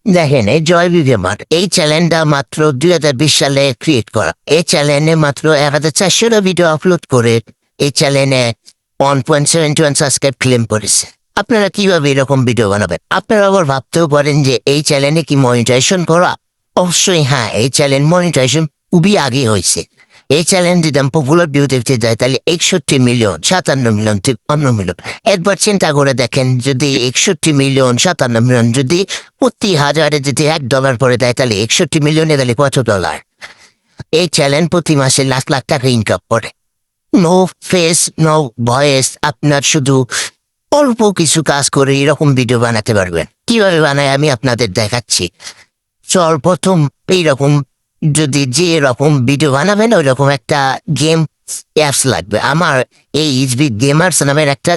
দেখেন, এই জয় বিজয়মার এই চ্যানেলটা মাত্র 2020 সালে ক্রিয়েট করা। এই চ্যানেলে মাত্র 1400 ভিডিও আপলোড করে এই চ্যানেলে 1.71 সাবস্ক্রাইব ক্লেম করেছে। আপনারা কিভাবে এরকম ভিডিও বানাবেন? আপনারা আবার ভাবতেও পারেন যে এই চ্যানেলে কি মনিটাইজেশন করা? অবশ্যই হ্যাঁ, এই চ্যানেল মনিটাইজেশন খুবই আগে হয়েছে। এই চ্যানেল যদি আমি পপুলার ভিউ দেখতে যাই তাহলে 61 মিলিয়ন, 57 মিলিয়ন, 53 মিলিয়ন। একবার চিন্তা করে দেখেন, যদি 61 মিলিয়ন, 57 মিলিয়ন যদি প্রতি হাজারে যদি $1 করে দেয় তাহলে 61 মিলিয়নে তাহলে কত ডলার? এই চ্যানেল প্রতি মাসে লাখ লাখ টাকা ইনকাম করে। নো ফেস, নো ভয়েস, আপনার শুধু অল্প কিছু কাজ করে এরকম ভিডিও বানাতে পারবেন। কিভাবে বানায় আমি আপনাদের দেখাচ্ছি। সর্বপ্রথম এইরকম যদি যে এরকম ভিডিও বানাবেন ওই রকম একটা গেম অ্যাপস লাগবে। আমার এই এইচবি গেমার্স নামের একটা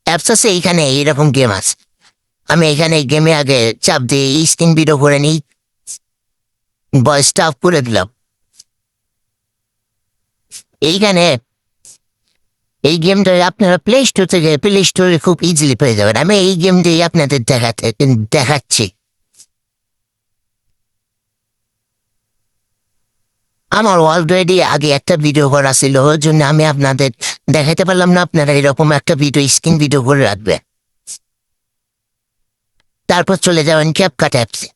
অ্যাপস আছে, এইখানে এইরকম গেম আছে। আমি এখানে গেমে আগে চাপ দিয়ে স্ক্রিন ভিডিও করে নিই, ভয়েসটা অফ করে দিলাম। এইখানে এই গেমটা আপনারা প্লে স্টোর থেকে খুব ইজিলি পেয়ে যাবেন। আমি এই গেমটাই আপনাদের দেখাচ্ছি। আমার অলরেডি আগে একটা ভিডিও করা ছিল, ওর জন্য আমি আপনাদের দেখাতে পারলাম না। আপনারা এরকম একটা ভিডিও স্ক্রিন ভিডিও করে রাখবে, তারপর চলে যাবেন ক্যাপকাট অ্যাপসে।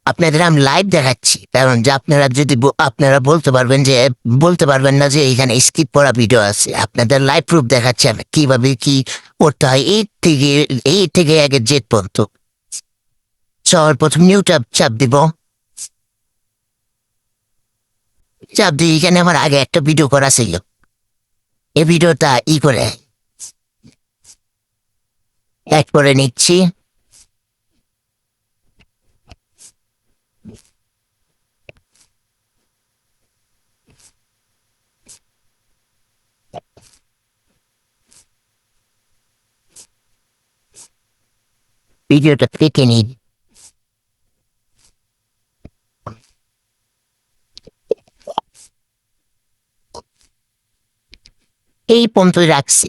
আপনাদের আমি লাইভ দেখাচ্ছি, কারণ যে আপনারা যদি আপনারা বলতে পারবেন না যে এখানে স্কিপ করা ভিডিও আছে। আপনাদের লাইভ প্রুফ দেখাচ্ছি আমি কিভাবে কি করতে হয়, এই থেকে আগে জেট পর্যন্ত। সর্বপ্রথম নিউ চাপ দিব। চাপ দিয়ে এখানে আমার আগে একটা ভিডিও করা ছিল, এই ভিডিওটা করে অ্যাড করে নিচ্ছি। ভিডিওটা কেটে নিই। এই পর্যন্ত রাখছি।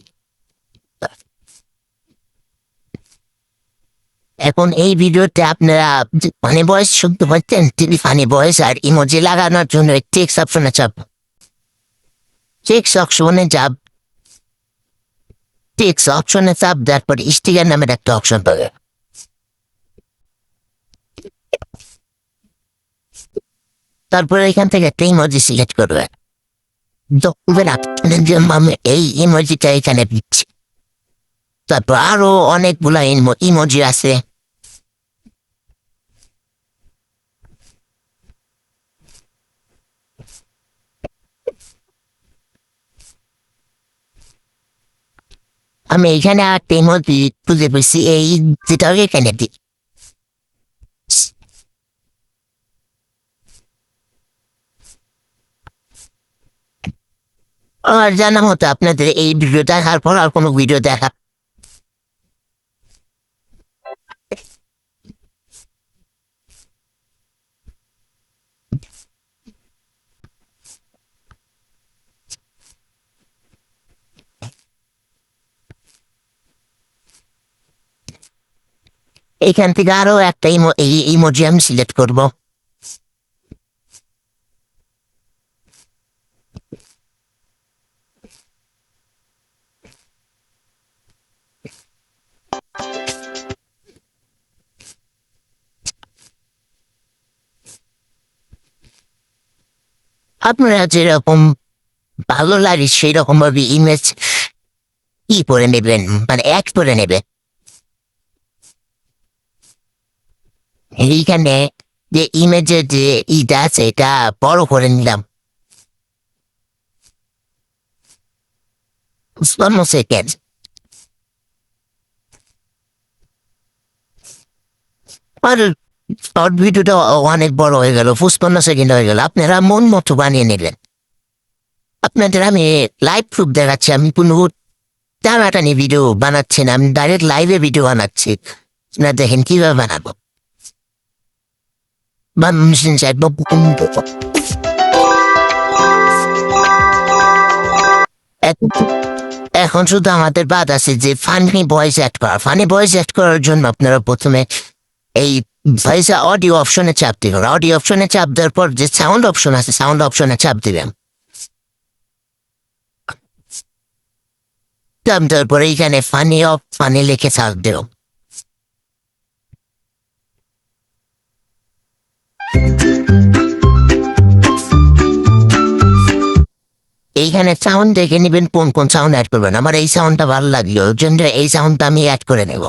এখন এই ভিডিওতে আপনারা ফানি ভয়েস শুনতে পাচ্ছেন, টিভি ফানি ভয়েস আর ইমোজি লাগানোর জন্য টেক্সট অপশনে চাপ। টেক্সট অপশনে চাপ দেওয়ার পর স্টিকার নামের একটা অপশন পাবে। তারপরে এখান থেকে একটা ইমোজি সিলেক্ট করবে। আপনাদের জন্য আমি এই ইমোজিটা এখানে দিচ্ছি। তারপর আরো অনেকগুলা ইমোজি আছে। আমি এখানে একটা ইমোজি খুঁজে পেয়েছি, এই যেটা এখানে দিই। আর জানা মতো আপনাদের এই ভিডিও দেখার পর আর কোনো ভিডিও দেখা এখান থেকে আরো একটা ইমোজি আমি সিলেক্ট করবো। আপনারা যেরকম ভালো লাগে সেই রকম ভাবে ইমেজ করে নেবেন, মানে অ্যাড করে নেবেন। এইখানে যে ইমেজের যে ইটা আছে এটা বড় করে নিলাম 55 সেকেন্ড। আর শর্ট ভিডিওটা অনেক বড় হয়ে গেল, 55 সেকেন্ড হয়ে গেল। আপনারা মন মতো বানিয়ে নেবেন। আপনাদের আমি লাইভ প্রুফ দেখাচ্ছি, আমি কোনো টানাটানি ভিডিও বানাচ্ছি না, আমি ডাইরেক্ট লাইভে ভিডিও বানাচ্ছি। আপনারা দেখেন কিভাবে বানাবো। এখন শুধু আমাদের বাদ আছে যে ফানি ভয়েস অ্যাড করা। ফানি ভয়েস অ্যাড করার জন্য আপনারা প্রথমে এই ভয়েস অডিও অপশনে চাপ দিবেন। অডিও অপশনে চাপ দেওয়ার পর যে সাউন্ড অপশন আছে সাউন্ড অপশনে চাপ দিবেন। চাপ দেওয়ার পরে এইখানে ফানি অফ ফানি লিখে চাপ দেব। এইখানে সাউন্ড দেখে নেবেন কোন কোন সাউন্ড অ্যাড করবেন। আমার এই সাউন্ডটা ভালো লাগলো, ওর জন্য এই সাউন্ডটা আমি অ্যাড করে নেব।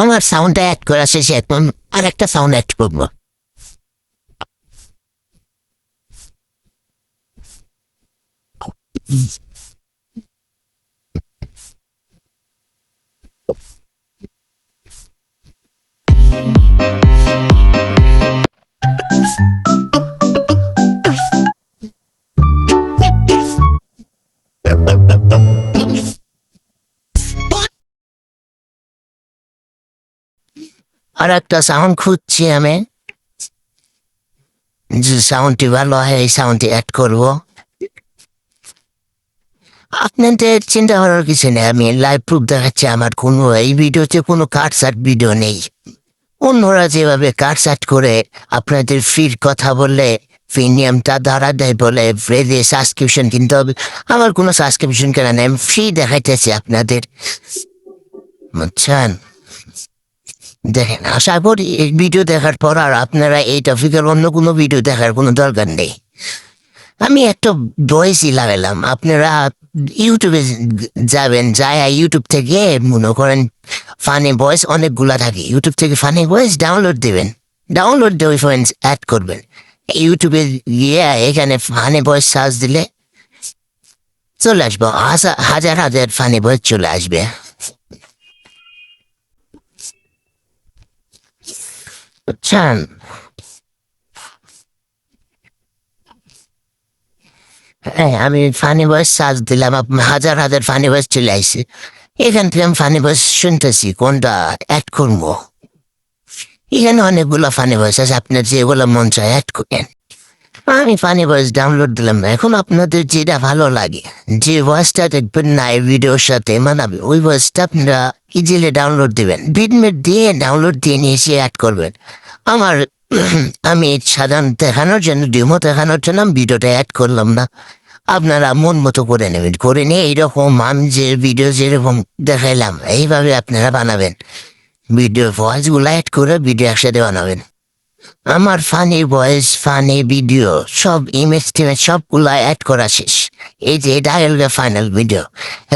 আমার সাউন্ডটা অ্যাড করা শেষে এখন আর একটা সাউন্ড অ্যাড করবো। আর একটা সাউন্ড খুঁজছি আমি, যে সাউন্ডটি ভালো হয় এই সাউন্ডটি অ্যাড করব। আপনাদের চিন্তা করার কিছু নেই, আমি লাইভ প্রুফ দেখাচ্ছি। আমার কোনো এই ভিডিওতে কোনো কাটসাট ভিডিও নেই। অন্যরা যেভাবে কাটসাট করে আপনাদের ফ্রির কথা বললে প্রিমিয়ামটা ধরা দেয় বলে ফ্রিতে সাবস্ক্রিপশন কিনতে হবে, আমার কোনো সাবস্ক্রিপশন কেনা নেই, আমি ফ্রি দেখাইতেছি আপনাদের, বুঝছেন? দেখেন, আশা করি এই ভিডিও দেখার পর আর আপনারা এই টপিকের অন্য কোনো ভিডিও দেখার কোনো দরকার নেই। আমি একটা ভয়েসই লাগালাম, আপনারা ইউটিউবে যাবেন, যায় ইউটিউব থেকে মনে করেন ফানি ভয়েস অনেকগুলা থাকে, ইউটিউব থেকে ফানি ভয়েস ডাউনলোড দেবেন, ডাউনলোড দিয়ে ফ্রেন্ডস অ্যাড করবেন। ইউটিউবে গিয়ে এখানে ফানি ভয়েস সার্চ দিলে চলে আসবো, হাজার হাজার ফানি ভয়েস চলে আসবে। বুঝছেন? হ্যাঁ, আমি ফানি ভয়েস সার্চ দিলাম, হাজার হাজার ফানি ভয়েস চলে আসছে। এখান থেকে আমি ফানি ভয়েস শুনতেছি কোনটা অ্যাড করবো। এখানে অনেকগুলো ফানি ভয়েস আছে, আপনার যেগুলো মন চায় অ্যাড করেন। আমি ফানি ভয়েস ডাউনলোড দিলাম। এখন আপনাদের যেটা ভালো লাগে, যে ভয়েসটা দেখবেন না এই ভিডিওর সাথে মানাবে, ওই ভয়েসটা আপনারা ইজিলি ডাউনলোড দিবেন, বিটমেট দিয়ে ডাউনলোড দিয়ে নিয়ে এসে অ্যাড করবেন। আমার আমি সাধারণ দেখানোর জন্য, ডেমো দেখানোর জন্য আমি ভিডিওটা অ্যাড করলাম না। আপনারা মন মতো করে নেবেন, করে নিয়ে এইরকম আমি যে ভিডিও যেরকম দেখাইলাম এইভাবে আপনারা বানাবেন। ভিডিও ভয়েসগুলো অ্যাড করে ভিডিও একসাথে বানাবেন। আমার ফানি ভয়েস, ফানি ভিডিও, সব ইমেজ টিমেজ সবগুলো অ্যাড করা শেষ। এই যে এটা হলো ফাইনাল ভিডিও।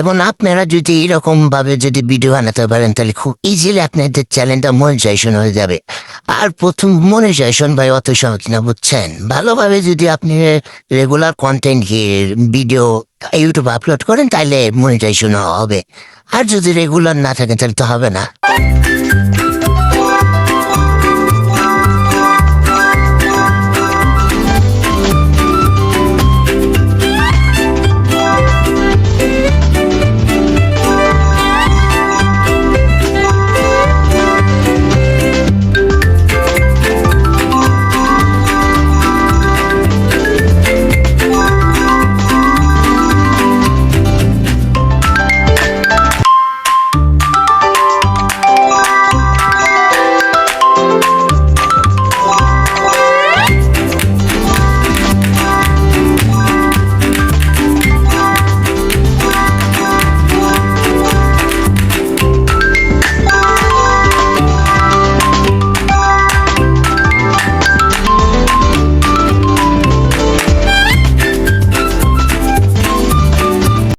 এবং আপনারা যদি এরকম ভাবে যদি ভিডিও বানাতে পারেন তাহলে খুব ইজিলি আপনাদের চ্যানেলটা মনিটাইজেশন হয়ে যাবে। আর প্রথম মনিটাইজেশন ভাই অত সহজ না, বুঝছেন? ভালোভাবে যদি আপনি রেগুলার কন্টেন্ট ভিডিও ইউটিউবে আপলোড করেন তাহলে মনিটাইজেশন হবে। আর যদি রেগুলার না থাকেন তাহলে তো হবে না।